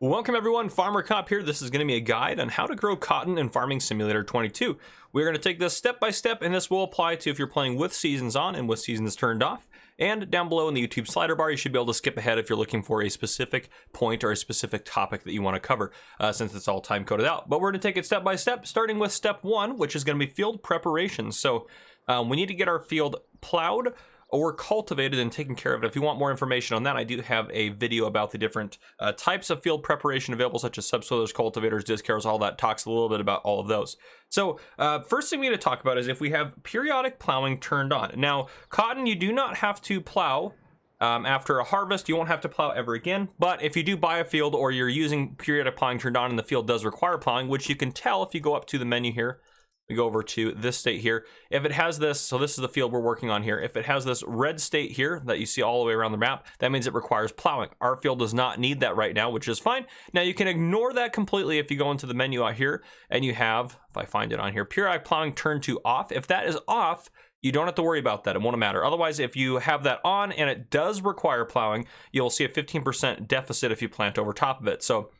Welcome everyone, Farmer Cop here. This is going to be a guide on how to grow cotton in Farming Simulator 22. We're going to take this step by step, and this will apply to if you're playing with seasons on and with seasons turned off. And down below in the YouTube slider bar, you should be able to skip ahead if you're looking for a specific point or a specific topic that you want to cover, since it's all time coded out. But we're going to take it step by step, starting with step 1, which is going to be field preparation. So we need to get our field plowed or cultivated and taken care of. If you want more information on that, I do have a video about the different types of field preparation available, such as subsoilers, cultivators, disc harrows, all that. Talks a little bit about all of those. So first thing we need to talk about is if we have periodic plowing turned on. Now, cotton, you do not have to plow after a harvest. You won't have to plow ever again. But if you do buy a field or you're using periodic plowing turned on and the field does require plowing, which you can tell if you go up to the menu here, we go over to this state here. If it has this, so this is the field we're working on here. If it has this red state here that you see all the way around the map, that means it requires plowing. Our field does not need that right now, which is fine. Now you can ignore that completely if you go into the menu out here and you have, if I find it on here, periodic plowing turned to off. If that is off, you don't have to worry about that. It won't matter. Otherwise, if you have that on and it does require plowing, you'll see a 15% deficit if you plant over top of it. So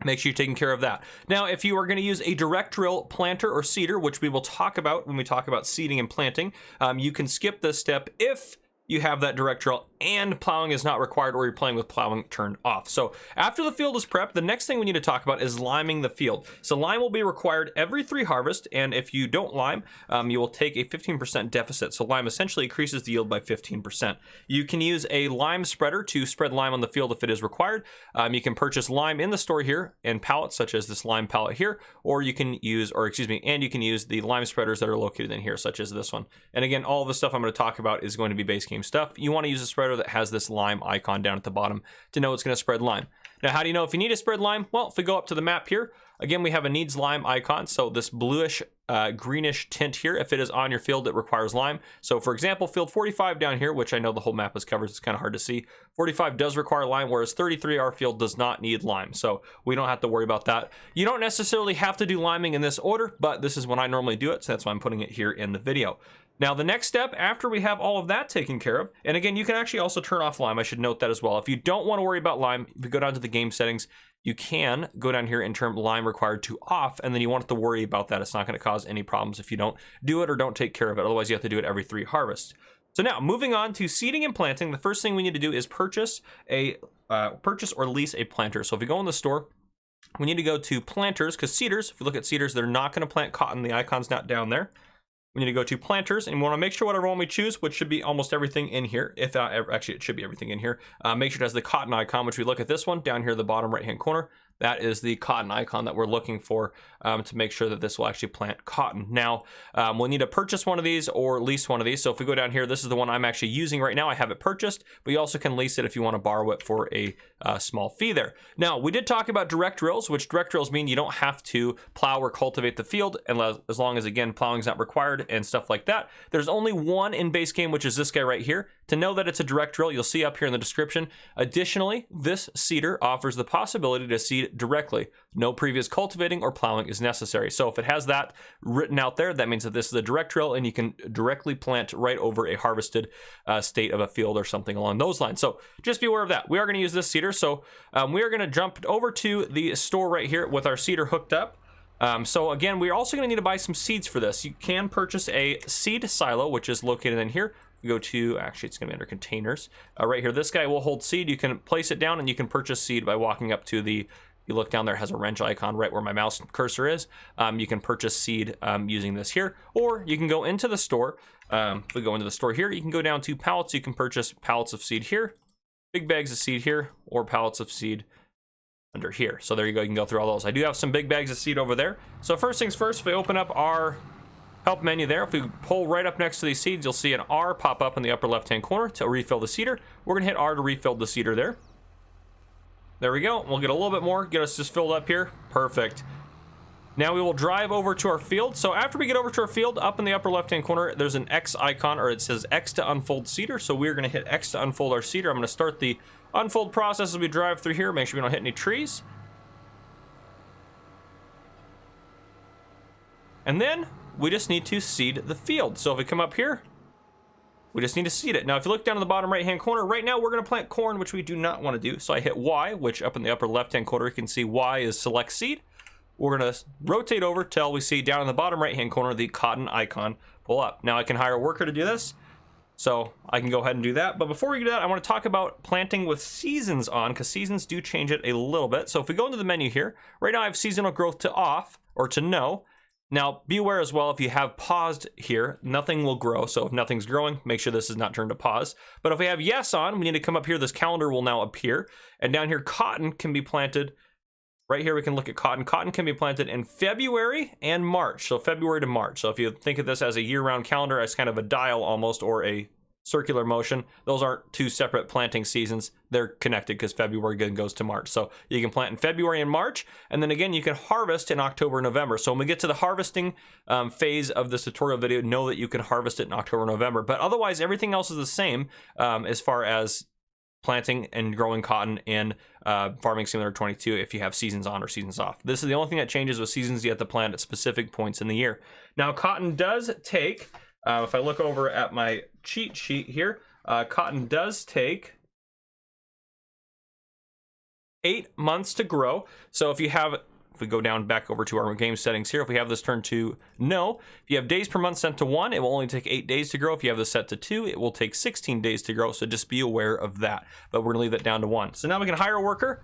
make sure you're taking care of that. Now, if you are going to use a direct drill planter or seeder, which we will talk about when we talk about seeding and planting, you can skip this step if you have that direct drill and plowing is not required or you're playing with plowing turned off. So after the field is prepped, the next thing we need to talk about is liming the field. So lime will be required every 3 harvests, and if you don't lime, you will take a 15% deficit. So lime essentially increases the yield by 15%. You can use a lime spreader to spread lime on the field if it is required. You can purchase lime in the store here in pallets, such as this lime pallet here, or you can use, and you can use the lime spreaders that are located in here, such as this one. And again, all of the stuff I'm going to talk about is going to be base game stuff. You want to use a spreader that has this lime icon down at the bottom to know it's going to spread lime. Now, how do you know if you need to spread lime? Well, if we go up to the map here, again, we have a needs lime icon. So this bluish greenish tint here, if it is on your field, it requires lime. So for example, field 45 down here, which I know the whole map is covered, it's kind of hard to see. 45 does require lime, whereas 33, our field, does not need lime. So we don't have to worry about that. You don't necessarily have to do liming in this order, but this is when I normally do it. So that's why I'm putting it here in the video. Now, the next step after we have all of that taken care of, and again, you can actually also turn off lime. I should note that as well. If you don't want to worry about lime, if you go down to the game settings, you can go down here and turn lime required to off, and then you won't have to worry about that. It's not going to cause any problems if you don't do it or don't take care of it. Otherwise, you have to do it every 3 harvests. So now, moving on to seeding and planting, the first thing we need to do is purchase or lease a planter. So if you go in the store, we need to go to planters, because seeders, if you look at seeders, they're not going to plant cotton. The icon's not down there. We need to go to planters, and we want to make sure whatever one we choose, which should be almost everything in here. If actually, it should be everything in here. Make sure it has the cotton icon, which we look at this one down here at the bottom right-hand corner. That is the cotton icon that we're looking for to make sure that this will actually plant cotton. Now, we'll need to purchase one of these or lease one of these. So if we go down here, this is the one I'm actually using right now. I have it purchased, but you also can lease it if you want to borrow it for a small fee there. Now, we did talk about direct drills, which direct drills mean you don't have to plow or cultivate the field as long as, again, plowing is not required and stuff like that. There's only one in base game, which is this guy right here. To know that it's a direct drill, you'll see up here in the description. Additionally, this seeder offers the possibility to seed directly. No previous cultivating or plowing is necessary. So if it has that written out there, that means that this is a direct drill and you can directly plant right over a harvested state of a field or something along those lines. So just be aware of that. We are going to use this seeder. So we are going to jump over to the store right here with our seeder hooked up. So again, we're also going to need to buy some seeds for this. You can purchase a seed silo, which is located in here. We go to, actually, it's going to be under containers. Right here, this guy will hold seed. You can place it down and you can purchase seed by walking up to the, you look down there, it has a wrench icon right where my mouse cursor is. You can purchase seed using this here, or you can go into the store. If we go into the store here, you can go down to pallets. You can purchase pallets of seed here, big bags of seed here, or pallets of seed under here. So there you go. You can go through all those. I do have some big bags of seed over there. So first things first, if we open up our help menu there, if we pull right up next to these seeds, you'll see an R pop up in the upper left-hand corner to refill the seeder. We're going to hit R to refill the seeder there. There we go. We'll get a little bit more, get us just filled up here. Perfect. Now we will drive over to our field. So after we get over to our field, up in the upper left-hand corner, there's an X icon, or it says X to unfold seeder. So we're going to hit X to unfold our seeder. I'm going to start the unfold process as we drive through here. Make sure we don't hit any trees. And then we just need to seed the field. So if we come up here, We just need to seed it. Now, if you look down in the bottom right-hand corner, right now we're going to plant corn, which we do not want to do. So I hit Y, which up in the upper left-hand corner, you can see Y is select seed. We're going to rotate over till we see down in the bottom right-hand corner, the cotton icon pull up. Now I can hire a worker to do this. So I can go ahead and do that. But before we do that, I want to talk about planting with seasons on, because seasons do change it a little bit. So if we go into the menu here, right now I have seasonal growth to off, or to no. Now, be aware as well, if you have paused here, nothing will grow. So if nothing's growing, make sure this is not turned to pause. But if we have yes on, we need to come up here. This calendar will now appear. And down here, cotton can be planted. Right here, we can look at cotton. Cotton can be planted in February and March. So February to March. So if you think of this as a year-round calendar, as kind of a dial almost, or a circular motion, those aren't two separate planting seasons. They're connected because February goes to March. So you can plant in February and March, and then again you can harvest in October and November. So when we get to the harvesting phase of this tutorial video, know that you can harvest it in October and November. But otherwise, everything else is the same as far as planting and growing cotton in Farming Simulator 22 if you have seasons on or seasons off. This is the only thing that changes with seasons. You have to plant at specific points in the year. Now, cotton does take, if I look over at my cheat sheet here, cotton does take 8 months to grow. So if you have, if we go down back over to our game settings here, if we have this turned to no, if you have days per month set to 1, it will only take 8 days to grow. If you have this set to 2, it will take 16 days to grow. So just be aware of that. But we're gonna leave that down to 1. So now we can hire a worker,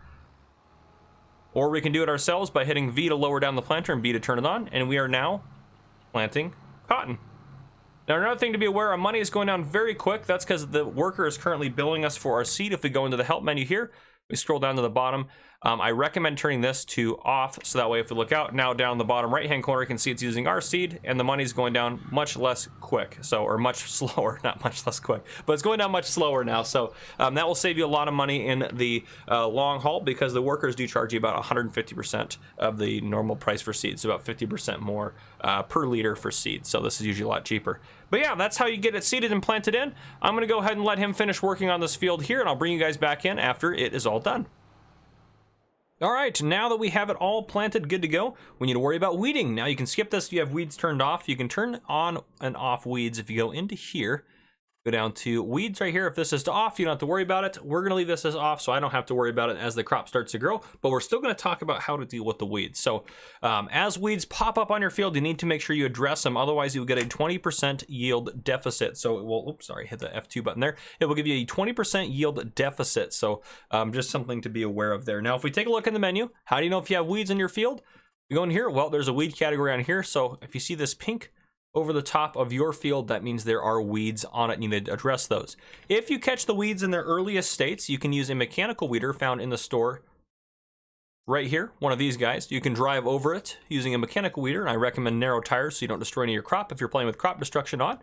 or we can do it ourselves by hitting V to lower down the planter and B to turn it on. And we are now planting cotton. Now, another thing to be aware, our money is going down very quick. That's because the worker is currently billing us for our seed. If we go into the help menu here, we scroll down to the bottom. I recommend turning this to off, so that way if we look out, now down the bottom right-hand corner, you can see it's using our seed, and the money's going down much less quick, so, or much slower, not much less quick, but it's going down much slower now, so that will save you a lot of money in the long haul, because the workers do charge you about 150% of the normal price for seeds, so about 50% more per liter for seeds, so this is usually a lot cheaper. But yeah, that's how you get it seeded and planted in. I'm gonna go ahead and let him finish working on this field here, and I'll bring you guys back in after it is all done. All right, now that we have it all planted, good to go, we need to worry about weeding. Now you can skip this if you have weeds turned off. You can turn on and off weeds if you go into here. Go down to weeds right here. If this is to off, you don't have to worry about it. We're gonna leave this as off, so I don't have to worry about it as the crop starts to grow, but we're still gonna talk about how to deal with the weeds. So as weeds pop up on your field, you need to make sure you address them. Otherwise, you will get a 20% yield deficit. So it will, oops, sorry, hit the F2 button there. It will give you a 20% yield deficit. So just something to be aware of there. Now, if we take a look in the menu, how do you know if you have weeds in your field? You go in here, well, there's a weed category on here. So if you see this pink over the top of your field, that means there are weeds on it and you need to address those. If you catch the weeds in their earliest states, you can use a mechanical weeder found in the store right here, one of these guys. You can drive over it using a mechanical weeder, and I recommend narrow tires so you don't destroy any of your crop if you're playing with crop destruction on,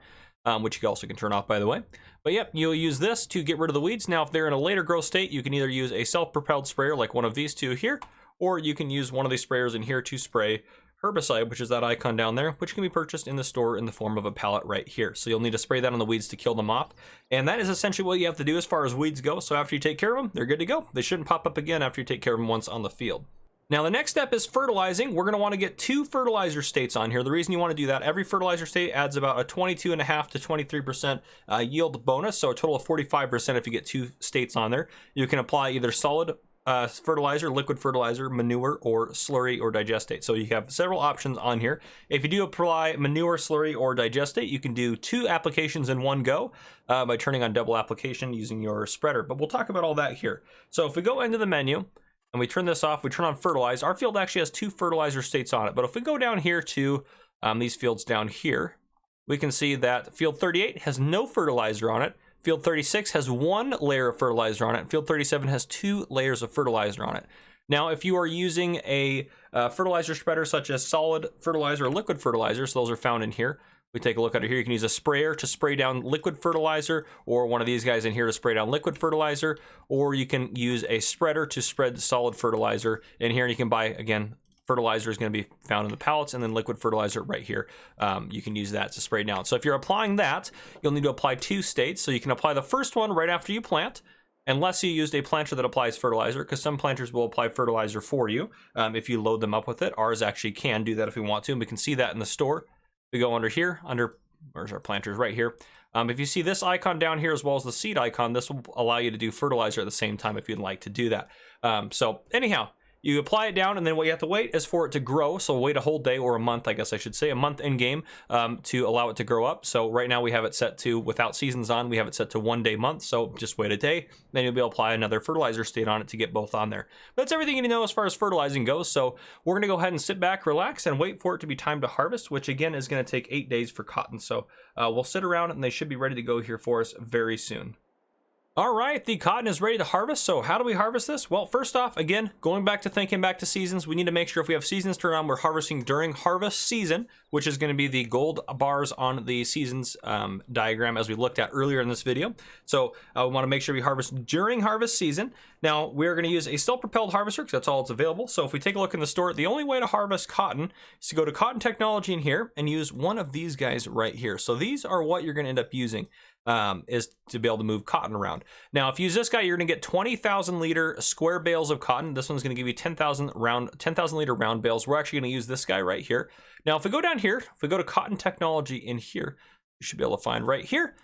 which you also can turn off, by the way. But yep, you'll use this to get rid of the weeds. Now, if they're in a later growth state, you can either use a self-propelled sprayer like one of these two here, or you can use one of these sprayers in here to spray herbicide, which is that icon down there, which can be purchased in the store in the form of a pallet right here. So you'll need to spray that on the weeds to kill them off. And that is essentially what you have to do as far as weeds go. So after you take care of them, they're good to go. They shouldn't pop up again after you take care of them once on the field. Now, the next step is fertilizing. We're going to want to get 2 fertilizer states on here. The reason you want to do that, every fertilizer state adds about a 22.5 to 23% yield bonus. So a total of 45% if you get 2 states on there. You can apply either solid fertilizer, liquid fertilizer, manure, or slurry or digestate. So you have several options on here. If you do apply manure, slurry, or digestate, you can do 2 applications in one go by turning on double application using your spreader. But we'll talk about all that here. So if we go into the menu and we turn this off, we turn on fertilize. Our field actually has 2 fertilizer states on it. But if we go down here to these fields down here, we can see that field 38 has no fertilizer on it. Field 36 has 1 layer of fertilizer on it. Field 37 has 2 layers of fertilizer on it. Now, if you are using a fertilizer spreader such as solid fertilizer or liquid fertilizer, so those are found in here. We take a look at it here. You can use a sprayer to spray down liquid fertilizer, or one of these guys in here to spray down liquid fertilizer, or you can use a spreader to spread solid fertilizer in here. And you can buy, again, fertilizer is going to be found in the pallets, and then liquid fertilizer right here. You can use that to spray down. So if you're applying that, you'll need to apply 2 states. So you can apply the first one right after you plant, unless you used a planter that applies fertilizer, because some planters will apply fertilizer for you if you load them up with it. Ours actually can do that if we want to, and we can see that in the store. We go under here, under where's our planters? Right here. If you see this icon down here as well as the seed icon, this will allow you to do fertilizer at the same time if you'd like to do that. So anyhow, you apply it down, and then what you have to wait is for it to grow. So wait a whole day, or a month, I guess I should say, a month in game to allow it to grow up. So right now we have it set to, without seasons on, we have it set to 1 day month. So just wait a day, then you'll be able to apply another fertilizer state on it to get both on there. But that's everything you need to know as far as fertilizing goes. So we're gonna go ahead and sit back, relax, and wait for it to be time to harvest, which again is gonna take 8 days for cotton. So we'll sit around, and they should be ready to go here for us very soon. All right, the cotton is ready to harvest. So how do we harvest this? Well, first off, again, going back to thinking back to seasons, we need to make sure if we have seasons turned on, we're harvesting during harvest season, which is going to be the gold bars on the seasons diagram as we looked at earlier in this video. So we want to make sure we harvest during harvest season. Now, we're going to use a self-propelled harvester because that's all that's available. So if we take a look in the store, the only way to harvest cotton is to go to Cotton Technology in here and use one of these guys right here. So these are what you're going to end up using. Is to be able to move cotton around. Now, if you use this guy, you're going to get 20,000 liter square bales of cotton. This one's going to give you 10,000 liter round bales. We're actually going to use this guy right here. Now, if we go down here, if we go to Cotton Technology in here, you should be able to find right here.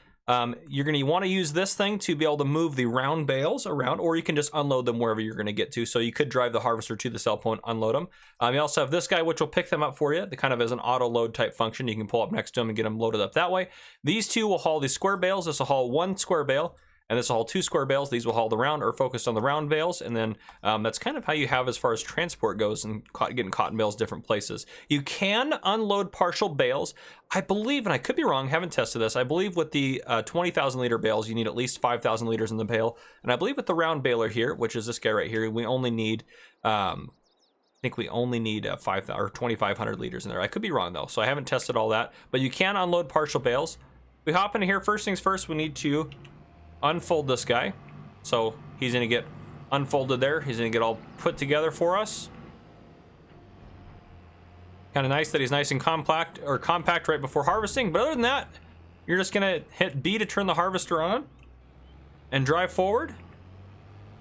You're going to want to use this thing to be able to move the round bales around, or you can just unload them wherever you're going to get to. So you could drive the harvester to the sell point, unload them. You also have this guy, which will pick them up for you. The kind of as an auto load type function. You can pull up next to them and get them loaded up that way. These two will haul the square bales. This will haul 1 square bale, and this will haul 2 square bales. These will haul the round, or focused on the round bales. And then that's kind of how you have as far as transport goes and getting cotton bales different places. You can unload partial bales. I believe, and I could be wrong, haven't tested this, I believe with the 20,000 liter bales, you need at least 5,000 liters in the bale. And I believe with the round baler here, which is this guy right here, we only need, I think we only need 5,000 or 2,500 liters in there. I could be wrong though, so I haven't tested all that. But you can unload partial bales. We hop into here, first things first, we need to unfold this guy. So he's gonna get unfolded there. He's gonna get all put together for us. Kind of nice that he's nice and compact right before harvesting. But other than that, you're just gonna hit B to turn the harvester on and drive forward.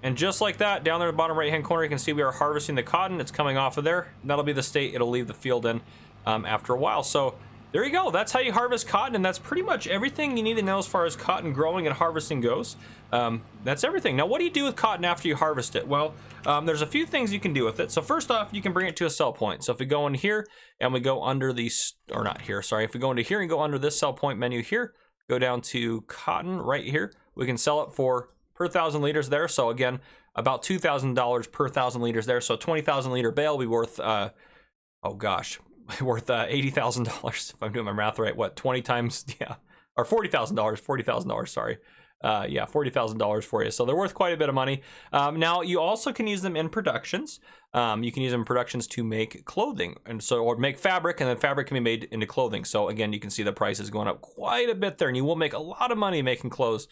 And just like that, down there in the bottom right hand corner, you can see we are harvesting the cotton. It's coming off of there. That'll be the state it'll leave the field in after a while. So there you go. That's how you harvest cotton, and that's pretty much everything you need to know as far as cotton growing and harvesting goes. That's everything. Now, what do you do with cotton after you harvest it? Well, there's a few things you can do with it. So first off, you can bring it to a sell point. So if we go in here and we go under these, or not here, sorry. If we go into here and go under this sell point menu here, go down to cotton right here, we can sell it for per 1,000 liters there. So again, about $2,000 per 1,000 liters there. So 20,000 liter bale will be worth, oh gosh, worth $80,000 if I'm doing my math right. What, 20 times, yeah, or $40,000, sorry. Yeah, $40,000 for you. So they're worth quite a bit of money. Now you also can use them in productions. You can use them in productions to make clothing, and so, or make fabric, and then fabric can be made into clothing. So again, you can see the price is going up quite a bit there, and you will make a lot of money making clothes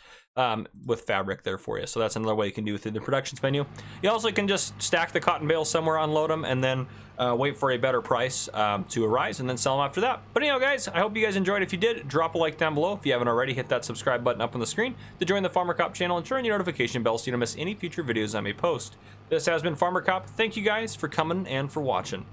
with fabric there for you. So that's another way you can do it through the productions menu. You also can just stack the cotton bales somewhere, unload them, and then wait for a better price to arise, and then sell them after that. But anyhow, guys, I hope you guys enjoyed. If you did, drop a like down below. If you haven't already, hit that subscribe button up on the screen to join the Farmer Cop channel, and turn on your notification bell so you don't miss any future videos I may post. This has been Farmer Cop. Thank you guys for coming and for watching.